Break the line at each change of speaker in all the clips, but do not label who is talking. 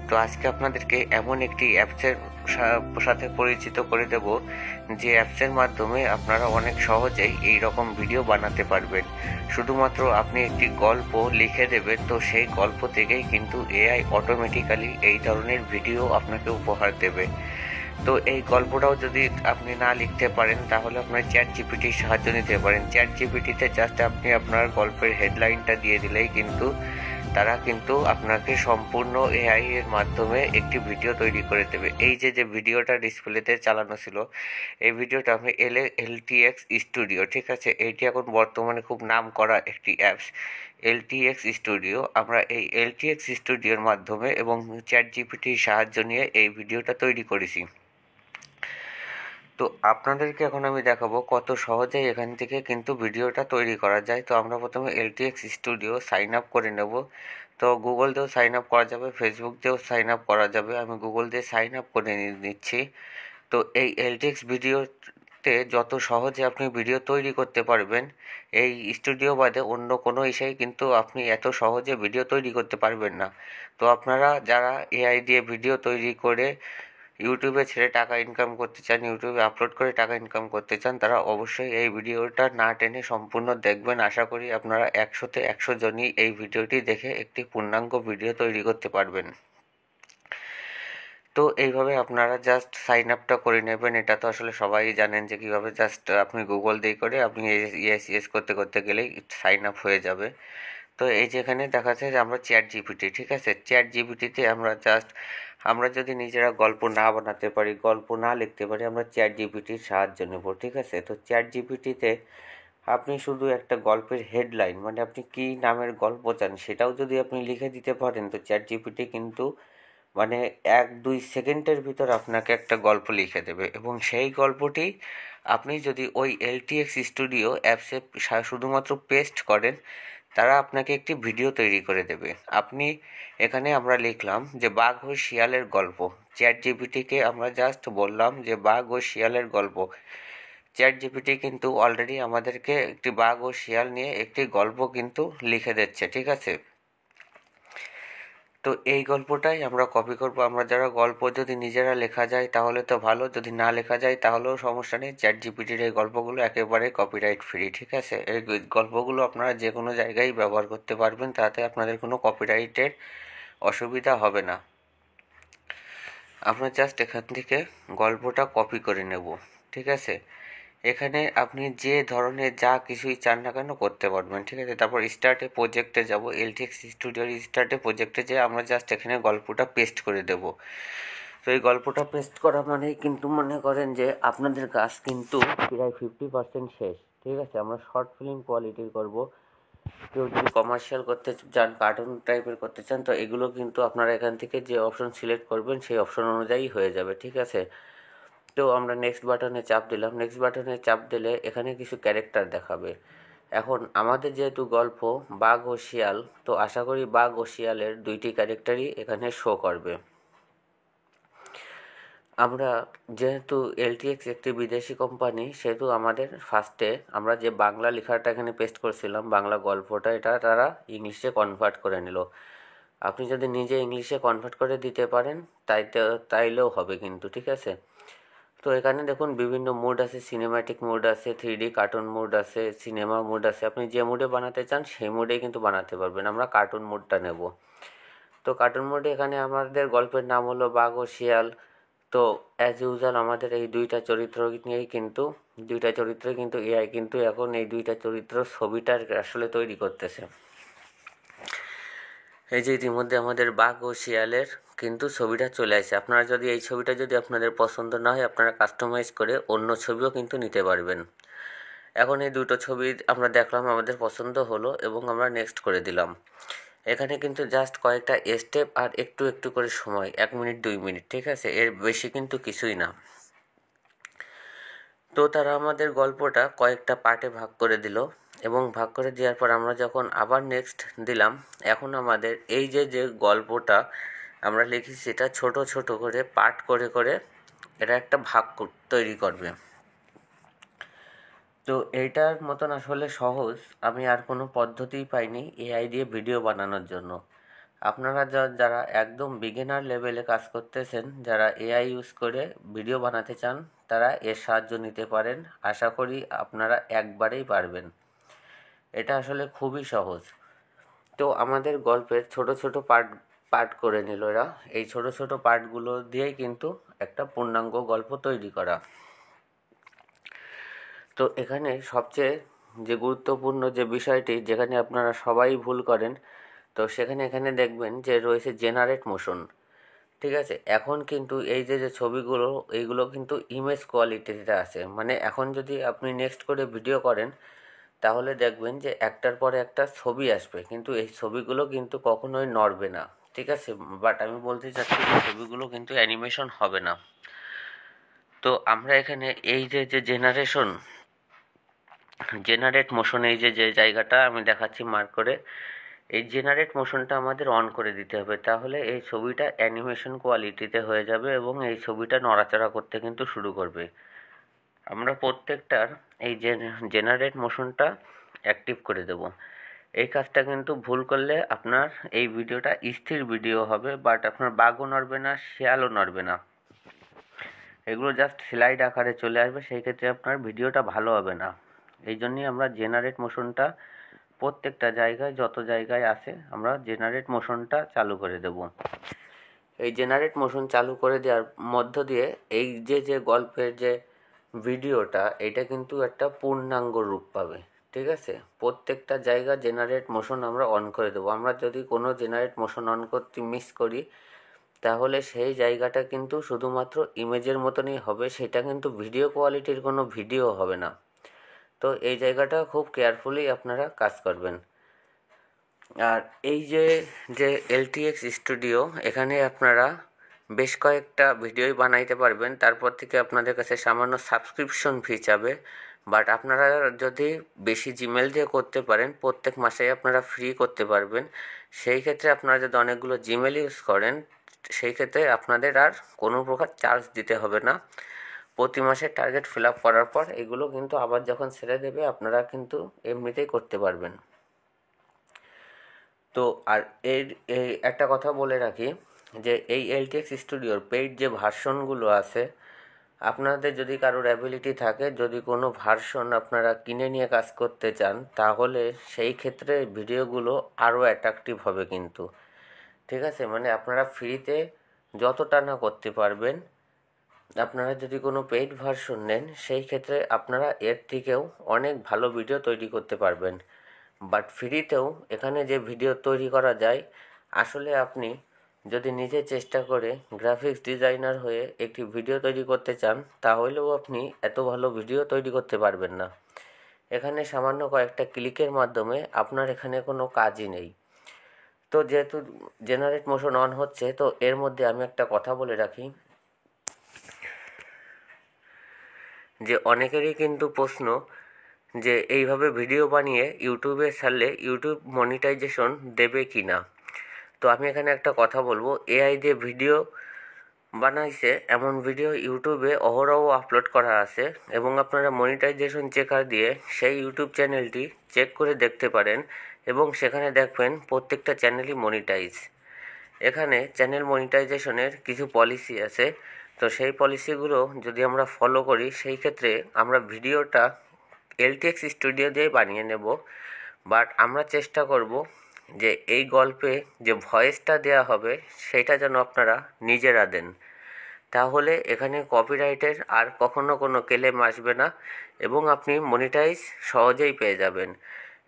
তো আজকে আপনাদেরকে এমন একটি অ্যাপসের সাথে পরিচিত করে দেব, যে অ্যাপসের মাধ্যমে আপনারা অনেক সহজেই এই রকম ভিডিও বানাতে পারবেন। শুধুমাত্র আপনি একটি গল্প লিখে দেবেন, তো সেই গল্প থেকেই কিন্তু এআই অটোমেটিক্যালি এই ধরনের ভিডিও আপনাকে উপহার দেবে। তো এই গল্পটাও যদি আপনি না লিখতে পারেন, তাহলে আপনার চ্যাট জিপিটির সাহায্য নিতে পারেন। চ্যাট জিপিটিতে জাস্ট আপনি আপনার গল্পের হেডলাইনটা দিয়ে দিলেই কিন্তু তারা কিন্তু আপনাকে সম্পূর্ণ এআই এর মাধ্যমে একটি ভিডিও তৈরি করে দেবে। এই যে ভিডিওটা ডিসপ্লেতে চালানো ছিল, এই ভিডিওটা আমি এলটিএক্স স্টুডিও, ঠিক আছে, এইটি এখন বর্তমানে খুব নাম করা একটি অ্যাপস এলটিএক্স স্টুডিও। আমরা এই এলটিএক্স স্টুডিওর মাধ্যমে এবং চ্যাট জিপিটির সাহায্য নিয়ে এই ভিডিওটা তৈরি করেছি। তো আপনাদেরকে এখন আমি দেখাবো কত সহজেই এখান থেকে কিন্তু ভিডিওটা তৈরি করা যায়। তো আমরা প্রথমে এলটিএক্স স্টুডিও সাইন আপ করে নেব। তো গুগল দিয়েও সাইন আপ করা যাবে, ফেসবুক দিয়েও সাইন আপ করা যাবে। আমি গুগল দিয়ে সাইন আপ করে নিচ্ছি। তো এই এলটিএক্স ভিডিওতে যত সহজে আপনি ভিডিও তৈরি করতে পারবেন, এই স্টুডিও বাদে অন্য কোনো ইসেই কিন্তু আপনি এত সহজে ভিডিও তৈরি করতে পারবেন না। তো আপনারা যারা এআই দিয়ে ভিডিও তৈরি করে ইউটিউবে ছেড়ে টাকা ইনকাম করতে চান, ইউটিউবে আপলোড করে টাকা ইনকাম করতে চান, তারা অবশ্যই এই ভিডিওটা না টেনে সম্পূর্ণ দেখবেন। আশা করি আপনারা 100তে 100 জনই এই ভিডিওটি দেখে একটি পূর্ণাঙ্গ ভিডিও তৈরি করতে পারবেন। তো এইভাবে আপনারা জাস্ট সাইন আপটা করে নেবেন। এটা তো আসলে সবাই জানেন যে কীভাবে জাস্ট আপনি গুগল দিয়ে করে আপনি ইয়েস করতে করতে গেলেই সাইন আপ হয়ে যাবে। তো এই যেখানে দেখা যাচ্ছে যে আমরা চ্যাট জিপিটি, ঠিক আছে, চ্যাট জিপিটিতে আমরা যদি নিজেরা গল্প না বানাতে পারি, গল্প না লিখতে পারি, আমরা চ্যাট জিপিটির সাহায্য নেব, ঠিক আছে। তো চ্যাট জিপিটিতে আপনি শুধু একটা গল্পের হেডলাইন, মানে আপনি কী নামের গল্প চান সেটাও যদি আপনি লিখে দিতে পারেন, তো চ্যাট জিপিটি কিন্তু মানে 1-2 সেকেন্ডের ভিতর আপনাকে একটা গল্প লিখে দেবে। এবং সেই গল্পটি আপনি যদি ওই এলটিএক্স স্টুডিও অ্যাপসে শুধুমাত্র পেস্ট করেন, তারা আপনাকে একটি ভিডিও তৈরি করে দেবে। আপনি এখানে আমরা লিখলাম যে বাঘ ও শিয়ালের গল্প। চ্যাট জিপিটিকে আমরা জাস্ট বললাম যে বাঘ ও শিয়ালের গল্প। চ্যাট জিপিটি কিন্তু অলরেডি আমাদেরকে একটি বাঘ ও শিয়াল নিয়ে একটি গল্প কিন্তু লিখে দিচ্ছে, ঠিক আছে। তো এই গল্পটাই আমরা কপি করব। আমরা যারা গল্প যদি নিজেরা লেখা যায় তাহলে তো ভালো, যদি না লেখা যায় তাহলেও সমস্যা নেই। চ্যাট জিপিটির এই গল্পগুলো একেবারে কপিরাইট ফ্রি, ঠিক আছে। এই গল্পগুলো আপনারা যে কোনো জায়গায় ব্যবহার করতে পারবেন, তাতে আপনাদের কোনো কপিরাইটের অসুবিধা হবে না। আমরা জাস্ট এখান থেকে গল্পটা কপি করে নেব, ঠিক আছে। এখানে আপনি যে ধরনের যা কিছুই চান না কেন করতে পারবেন, ঠিক আছে। তারপর স্টার্টে প্রজেক্টে যাব, এলটিএক্স স্টুডিওর স্টার্টে প্রজেক্টে যেয়ে আমরা জাস্ট এখানে গল্পটা পেস্ট করে দেব। তো এই গল্পটা পেস্ট করা মানেই কিন্তু মনে করেন যে আপনাদের কাজ কিন্তু প্রায় 50% শেষ, ঠিক আছে। আমরা শর্ট ফিল্ম কোয়ালিটির করব। কেউ যদি কমার্শিয়াল করতে চান, কার্টুন টাইপের করতে চান, তো এগুলো কিন্তু আপনারা এখান থেকে যে অপশন সিলেক্ট করবেন সেই অপশন অনুযায়ী হয়ে যাবে, ঠিক আছে। তো আমরা নেক্সট বাটনে চাপ দিলাম। নেক্সট বাটনে চাপ দিলে এখানে কিছু ক্যারেক্টার দেখাবে। এখন আমাদের যেহেতু গল্প বাঘ ও শিয়াল, তো আশা করি বাঘ ও শিয়ালের দুইটি ক্যারেক্টারই এখানে শো করবে। আমরা যেহেতু এলটিএক্স একটি বিদেশি কোম্পানি, সেহেতু আমাদের ফার্স্টে আমরা যে বাংলা লেখাটা এখানে পেস্ট করছিলাম, বাংলা গল্পটা, এটা তারা ইংলিশে কনভার্ট করে নিল। আপনি যদি নিজে ইংলিশে কনভার্ট করে দিতে পারেন তাইলেও হবে কিন্তু, ঠিক আছে। তো এখানে দেখুন বিভিন্ন মুড আছে, সিনেম্যাটিক মুড আছে, 3D কার্টুন মুড আছে, সিনেমা মুড আছে। আপনি যে মুডে বানাতে চান সেই মুডেই কিন্তু বানাতে পারবেন। আমরা কার্টুন মুডটা নেব। তো কার্টুন মুডে এখানে আমাদের গল্পের নাম হলো বাঘ ও শিয়াল। তো অ্যাজ ইউজুয়াল আমাদের এই দুইটা চরিত্র নিয়েই কিন্তু এআই কিন্তু এখন এই দুইটা চরিত্র ছবিটার আসলে তৈরি করতেছে। এই যে ইতিমধ্যে আমাদের বাঘ ও শিয়ালের কিন্তু ছবিটা চলে আসে। আপনারা যদি এই ছবিটা যদি আপনাদের পছন্দ না হয়, আপনারা কাস্টমাইজ করে অন্য ছবিও কিন্তু নিতে পারবেন। এখন এই দুটো ছবি আমরা দেখলাম, আমাদের পছন্দ হলো এবং আমরা নেক্সট করে দিলাম। এখানে কিন্তু জাস্ট কয়েকটা স্টেপ আর একটু একটু করে সময়, 1 মিনিট 2 মিনিট, ঠিক আছে, এর বেশি কিন্তু কিছুই না। তো তারা আমাদের গল্পটা কয়েকটা পার্টে ভাগ করে দিল এবং ভাগ করে দেওয়ার পর আমরা যখন আবার নেক্সট দিলাম, এখন আমাদের এই যে গল্পটা আমরা লিখেছি সেটা ছোট ছোট করে পার্ট করে করে এটা একটা ভাগ তৈরি করবে। তো এইটার মতন আসলে সহজ আমি আর কোনো পদ্ধতিই পাইনি এআই দিয়ে ভিডিও বানানোর জন্য। আপনারা যারা একদম বিগিনার লেভেলে কাজ করতেছেন, যারা এআই ইউজ করে ভিডিও বানাতে চান, তারা এর সাহায্য নিতে পারেন। আশা করি আপনারা একবারেই পারবেন। এটা আসলে খুবই সহজ। তো আমাদের গল্পের ছোট ছোট পার্ট করে নিল এরা। এই ছোট ছোট পার্টগুলো দিয়েই কিন্তু একটা পূর্ণাঙ্গ গল্প তৈরি করা। তো এখানে সবচেয়ে যে গুরুত্বপূর্ণ যে বিষয়টি, যেখানে আপনারা সবাই ভুল করেন, তো এখানে দেখবেন যে রয়েছে জেনারেট মোশন। ঠিক আছে, এখন কিন্তু এই যে ছবিগুলো, এইগুলো কিন্তু ইমেজ কোয়ালিটিতে আছে। মানে এখন যদি আপনি নেক্সট করে ভিডিও করেন, তাহলে দেখবেন যে একটার পরে একটা ছবি আসবে, কিন্তু এই ছবিগুলো কিন্তু কখনোই নড়বে না। ঠিক আছে, বাট আমি বলতে চাচ্ছি যে ছবিগুলো কিন্তু অ্যানিমেশন হবে না। তো আমরা এখানে এই যে জেনারেট মোশন, এই যে জায়গাটা আমি দেখাচ্ছি মার্ক করে, এই জেনারেট মোশনটা আমাদের অন করে দিতে হবে। তাহলে এই ছবিটা অ্যানিমেশন কোয়ালিটিতে হয়ে যাবে এবং এই ছবিটা নড়াচড়া করতে কিন্তু শুরু করবে। আমরা প্রত্যেকটার এই জেনারেট মোশনটা অ্যাক্টিভ করে দেব। এই কাজটা কিন্তু ভুল করলে আপনার এই ভিডিওটা স্থির ভিডিও হবে, বাট আপনার বাঘও নড়বে না, শেয়ালও নড়বে না। এগুলো জাস্ট স্লাইড আকারে চলে আসবে, সেই ক্ষেত্রে আপনার ভিডিওটা ভালো হবে না। এই জন্যই আমরা জেনারেট মোশনটা প্রত্যেকটা জায়গায়, যত জায়গায় আছে, আমরা জেনারেট মোশনটা চালু করে দেব। এই জেনারেট মোশন চালু করে দেওয়ার মধ্য দিয়ে এই যে গল্পের যে ভিডিওটা, এটা কিন্তু একটা পূর্ণাঙ্গ রূপ পাবে। ঠিক আছে, প্রত্যেকটা জায়গা জেনারেট মোশন আমরা অন করে দেবো। আমরা যদি কোনো জেনারেট মোশন অন করতে মিস করি, তাহলে সেই জায়গাটা কিন্তু শুধুমাত্র ইমেজের মতনই হবে, সেটা কিন্তু ভিডিও কোয়ালিটির কোনো ভিডিও হবে না। তো এই জায়গাটা খুব কেয়ারফুলি আপনারা কাজ করবেন। আর এই যে এলটিএক্স স্টুডিও, এখানে আপনারা বেশ কয়েকটা ভিডিওই বানাইতে পারবেন। তারপর থেকে আপনাদের কাছে সামান্য সাবস্ক্রিপশন ফি চাবে, বাট আপনারা যদি বেশি জিমেল দিয়ে করতে পারেন, প্রত্যেক মাসেই আপনারা ফ্রি করতে পারবেন। সেই ক্ষেত্রে আপনারা যদি অনেকগুলো জিমেল ইউজ করেন, সেই ক্ষেত্রে আপনাদের আর কোনো প্রকার চার্জ দিতে হবে না। প্রতি মাসে টার্গেট ফিল আপ করার পর এগুলো কিন্তু আবার যখন ছেড়ে দেবে, আপনারা কিন্তু এমনিতেই করতে পারবেন। তো আর এই একটা কথা বলে রাখি যে এই এলটিএক্স স্টুডিওর পেইড যে ভার্সনগুলো আছে, আপনাদের যদি কারোর অ্যাবিলিটি থাকে, যদি কোনো ভার্সন আপনারা কিনে নিয়ে কাজ করতে চান, তাহলে সেই ক্ষেত্রে ভিডিওগুলো আরও অ্যাট্রাকটিভ হবে কিন্তু। ঠিক আছে, মানে আপনারা ফ্রিতে যতটা না করতে পারবেন, আপনারা যদি কোনো পেইড ভার্সন নেন, সেই ক্ষেত্রে আপনারা এর থেকেও অনেক ভালো ভিডিও তৈরি করতে পারবেন। বাট ফ্রিতেও এখানে যে ভিডিও তৈরি করা যায়, আসলে আপনি যদি নিজে চেষ্টা করে গ্রাফিক্স ডিজাইনার হয়ে একটি ভিডিও তৈরি করতে চান, তাহলেও আপনি এত ভালো ভিডিও তৈরি করতে পারবেন না। এখানে সামান্য কয়েকটা ক্লিকের মাধ্যমে আপনার এখানে কোনো কাজই নেই। তো যেহেতু জেনারেট মোশন অন হচ্ছে, তো এর মধ্যে আমি একটা কথা বলে রাখি যে অনেকেরই কিন্তু প্রশ্ন যে এইভাবে ভিডিও বানিয়ে ইউটিউবে ছাড়লে ইউটিউব মনিটাইজেশন দেবে কি না। তো আমি এখানে একটা কথা বলবো, এআই দিয়ে ভিডিও বানাইছে এমন ভিডিও ইউটিউবে অহরহ আপলোড করা আছে, এবং আপনারা মনিটাইজেশন চেকার দিয়ে সেই ইউটিউব চ্যানেলটি চেক করে দেখতে পারেন, এবং সেখানে দেখবেন প্রত্যেকটা চ্যানেলই মনিটাইজ। এখানে চ্যানেল মনিটাইজেশনের কিছু পলিসি আছে। তো সেই পলিসিগুলো যদি আমরা ফলো করি, সেই ক্ষেত্রে আমরা ভিডিওটা এলটিএক্স স্টুডিও দিয়ে বানিয়ে নেব। বাট আমরা চেষ্টা করব যে এই গল্পে যে ভয়েসটা দেওয়া হবে, সেটা যেন আপনারা নিজেরা দেন। তাহলে এখানে কপিরাইটের আর কখনো কোনো ক্লেম আসবে না, এবং আপনি মনিটাইজ সহজেই পেয়ে যাবেন।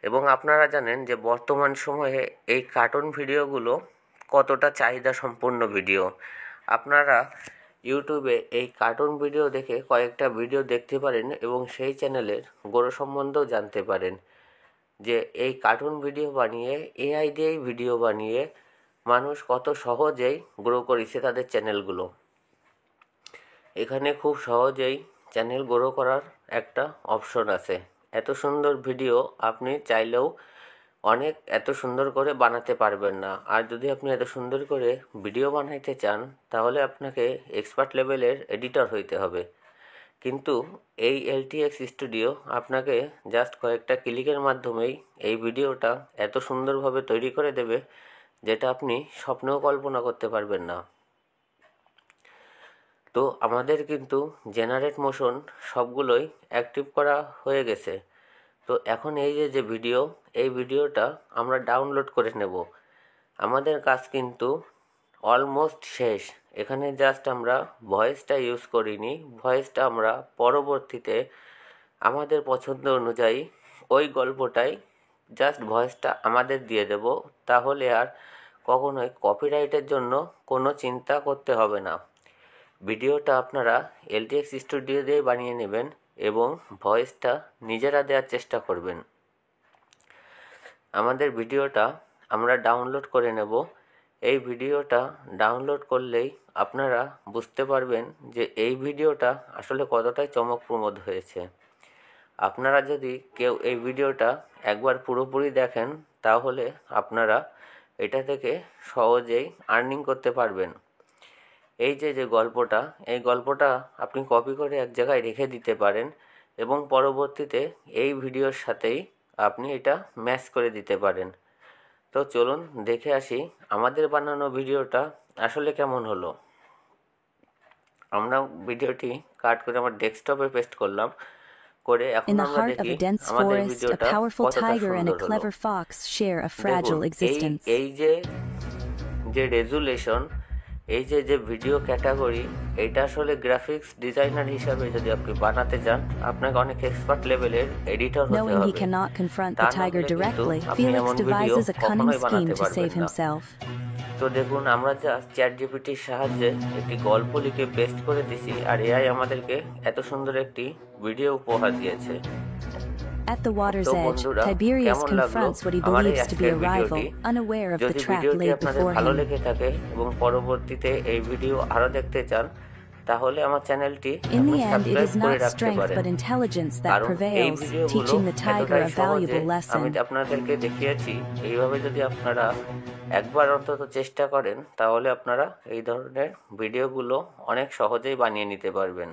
এবং আপনারা জানেন যে বর্তমান সময়ে এই কার্টুন ভিডিওগুলো কতটা চাহিদা সম্পন্ন ভিডিও। আপনারা ইউটিউবে এই কার্টুন ভিডিও দেখে কয়েকটা ভিডিও দেখতে পারেন এবং সেই চ্যানেলের গ্রো সম্বন্ধেও জানতে পারেন যে এই কার্টুন ভিডিও বানিয়ে, এআই দিয়েই ভিডিও বানিয়ে মানুষ কত সহজেই গ্রো করেছে তাদের চ্যানেলগুলো। এখানে খুব সহজেই চ্যানেল গ্রো করার একটা অপশন আছে। এত সুন্দর ভিডিও আপনি চাইলেও এত সুন্দর করে বানাতে পারবেন না। আর যদি আপনি এত সুন্দর করে ভিডিও বানাইতে চান, তাহলে আপনাকে এক্সপার্ট লেভেলের এডিটর হইতে হবে। কিন্তু এই এলটিএক্স স্টুডিও আপনাকে জাস্ট কয়েকটা ক্লিকের মাধ্যমেই এই ভিডিওটা এত সুন্দরভাবে তৈরি করে দেবে যেটা আপনি স্বপ্নেও কল্পনা করতে পারবেন না। তো আমাদের কিন্তু জেনারেট মোশন সবগুলোই অ্যাক্টিভ করা হয়ে গেছে। তো এখন এই যে ভিডিও, এই ভিডিওটা আমরা ডাউনলোড করে নেব। আমাদের কাজ কিন্তু অলমোস্ট শেষ। এখানে জাস্ট আমরা ভয়েসটা ইউজ করিনি, ভয়েসটা আমরা পরবর্তীতে আমাদের পছন্দ অনুযায়ী ওই গল্পটাই জাস্ট ভয়েসটা আমাদের দিয়ে দেব। তাহলে আর কখনোই কপিরাইটের জন্য কোনো চিন্তা করতে হবে না। ভিডিওটা আপনারা LTX স্টুডিও দিয়ে বানিয়ে নেবেন এবং ভয়েসটা নিজেরা দেওয়ার চেষ্টা করবেন। আমাদের ভিডিওটা আমরা ডাউনলোড করে নেব। এই ভিডিওটা ডাউনলোড করলেই আপনারা বুঝতে পারবেন যে এই ভিডিওটা আসলে কতটাই চমকপ্রদ হয়েছে। আপনারা যদি কেউ এই ভিডিওটা একবার পুরোপুরি দেখেন তাহলে আপনারা এটা থেকে সহজেই আর্নিং করতে পারবেন। এই যে গল্পটা, এই গল্পটা আপনি কপি করে এক জায়গায় রেখে দিতে পারেন এবং পরবর্তীতে এই ভিডিওর সাথেই আপনি এটা ম্যাচ করে দিতে পারেন। তো চলুন দেখে আসি আমাদের বানানো ভিডিওটা আসলে কেমন হলো। আমরা ভিডিওটি কাট করে আমার ডেস্কটপে পেস্ট করলাম, করে এখন
In the
আমরা
heart of
দেখি
a dense
আমাদের
forest, a
ভিডিওটা
powerful
কতটা
tiger and a
সুন্দর হলো।
clever fox share a fragile
দেখুন
existence.
এই যে রেজুলেশন, এই যে ভিডিও ক্যাটাগরি, এটা আসলে গ্রাফিক্স ডিজাইনার হিসাবে যদি আপনি বানাতে চান আপনাকে অনেক এক্সপার্ট লেভেলের এডিটর হতে
Knowing he
হবে।
cannot confront
তা
the
না
tiger
হলে কিন্তু
directly,
আপনি
Felix
এমন ভিডিও
devises a cunning
কখনোই
scheme
বানাতে
to
পারবেন
save
না।
himself.
তো দেখুন আমরা জাস্ট চ্যাটজিপিটির সাহায্যে একটি গল্প লিখে পেস্ট করে দিছি আর এআই আমাদেরকে এত সুন্দর একটি ভিডিও উপহার দিয়েছে।
At the water's
তো
edge,
বন্ধুরা,
Tiberius
কেমন লাগলো
confronts what he
আমার এই
believes to be a
আজকের
rival,
ভিডিওটি?
unaware of the
যদি
trap
ভিডিওটি
laid
আপনাদের
before
ভালো
him.
লেগে থাকে এবং পরবর্তীতে এই ভিডিও আরো দেখতে চান তাহলে আমার চ্যানেলটি
In
আপনি
the end, it
subscribe
is
করে
not
রাখতে
strength
পারেন।
but intelligence that
কারণ এই
prevails,
ভিডিওগুলো
teaching the tiger
এতটাই
a
সহজে
valuable
আমি
lesson.
আপনাদেরকে দেখিয়েছি। এইভাবে যদি আপনারা একবার অন্তত চেষ্টা করেন তাহলে আপনারা এই ধরনের ভিডিওগুলো অনেক সহজেই বানিয়ে নিতে পারবেন।